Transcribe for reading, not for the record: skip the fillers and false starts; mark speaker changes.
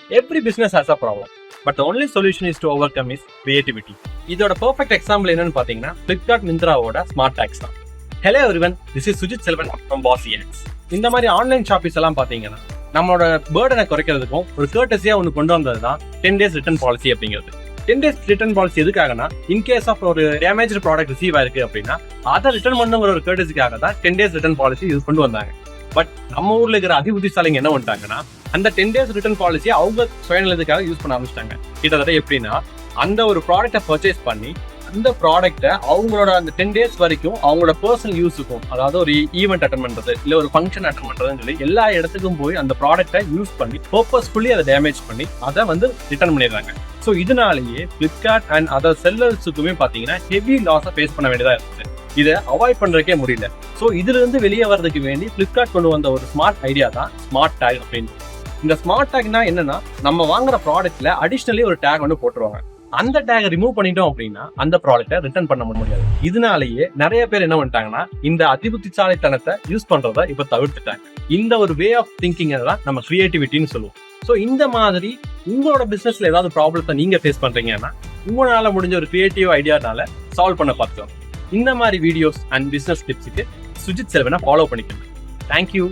Speaker 1: Every business has a problem, but the only solution is to overcome is creativity. இதோட perfect example என்னன்னு பாத்தீங்கன்னா Flipkart Myntraவோட smart tax தான். Hello everyone, this is Sujith Selvan from BossEX. இந்த மாதிரி online shoppings எல்லாம் பாத்தீங்கன்னா நம்மளோட பேர்டனை குறைக்கிறதுக்கும் ஒரு கர்டஸியா ஒன்று கொண்டு வந்தது தான் 10 days ரிட்டர்ன் பாலிசி அப்படிங்கிறது. 10 days ரிட்டர்ன் பாலிசி எதுக்காகனா இன்கேஸ் ஆஃப் ஒரு டேமேஜ் ப்ராடக்ட் ரிசீவ் ஆயிருக்கு அப்படின்னா அதை ரிட்டர்ன் பண்ணுங்கிற ஒரு கர்டஸிக்காக தான் 10 days ரிட்டர்ன் பாலிசி யூஸ் கொண்டு வந்தாங்க. பட் நம்ம ஊர்ல இருக்கிற அதிபுத்திசாலிங்க என்ன பண்ணிட்டாங்கன்னா அந்த 10 days ரிட்டர்ன் பாலிசியை அவங்க சுயநலத்துக்காக யூஸ் பண்ண ஆரம்பிச்சிட்டாங்க. கிட்டத்தட்ட எப்படின்னா அந்த ஒரு ப்ராடக்டை பர்ச்சேஸ் பண்ணி அந்த ப்ராடக்ட்டை அவங்களோட அந்த 10 days வரைக்கும் அவங்களோட பர்சனல் யூஸுக்கும், அதாவது ஒரு ஈவெண்ட் அட்டன் பண்றது இல்ல ஒரு ஃபங்க்ஷன் அட்டன் பண்றதுன்னு சொல்லி எல்லா இடத்துக்கும் போய் அந்த ப்ராடக்ட்டை யூஸ் பண்ணி பர்பஸ்ஃபுல்லி அதை டேமேஜ் பண்ணி அதை வந்து ரிட்டர்ன் பண்ணிடுறாங்க. ஸோ இதனாலேயே பிளிப்கார்ட் அண்ட் அதர் செல்லர்ஸுக்குமே பார்த்தீங்கன்னா ஹெவி லாஸை ஃபேஸ் பண்ண வேண்டியதா இருக்குது. இதை அவாய்ட் பண்றதுக்கே முடியல. ஸோ இதுல இருந்து வெளியே வர்றதுக்கு வேண்டி பிளிப்கார்ட் கொண்டு வந்த ஒரு ஸ்மார்ட் ஐடியா தான் ஸ்மார்ட் டேக் அப்படின்னு. இந்த ஸ்மார்ட் டேக்னா என்னன்னா, நம்ம வாங்குற ப்ராடக்ட்ல அடிஷனலி ஒரு டேக் வந்து போட்டுருவாங்க. அந்த டேக் ரிமூவ் பண்ணிட்டோம் அப்படின்னா அந்த ப்ராடக்ட்டை ரிட்டர்ன் பண்ண முடியாது. இதனாலேயே நிறைய பேர் என்ன பண்ணிட்டாங்கன்னா இந்த அதிபுத்திசாலித்தனத்தை யூஸ் பண்றதை இப்ப தவிர்த்துட்டாங்க. இந்த ஒரு வே ஆஃப் திங்கிங் தான் நம்ம கிரியேட்டிவிட்டின்னு சொல்லுவோம். ஸோ இந்த மாதிரி உங்களோட பிசினஸ்ல ஏதாவது ப்ராப்ளத்தை நீங்க ஃபேஸ் பண்றீங்கன்னா உங்களால முடிஞ்ச ஒரு கிரியேட்டிவ் ஐடியானால சால்வ் பண்ண பார்த்துக்கோங்க. இந்த மாதிரி வீடியோஸ் அண்ட் பிசினஸ் டிப்ஸுக்கு சுஜித் செல்வனை ஃபாலோ பண்ணிக்கோங்க. தேங்க்யூ.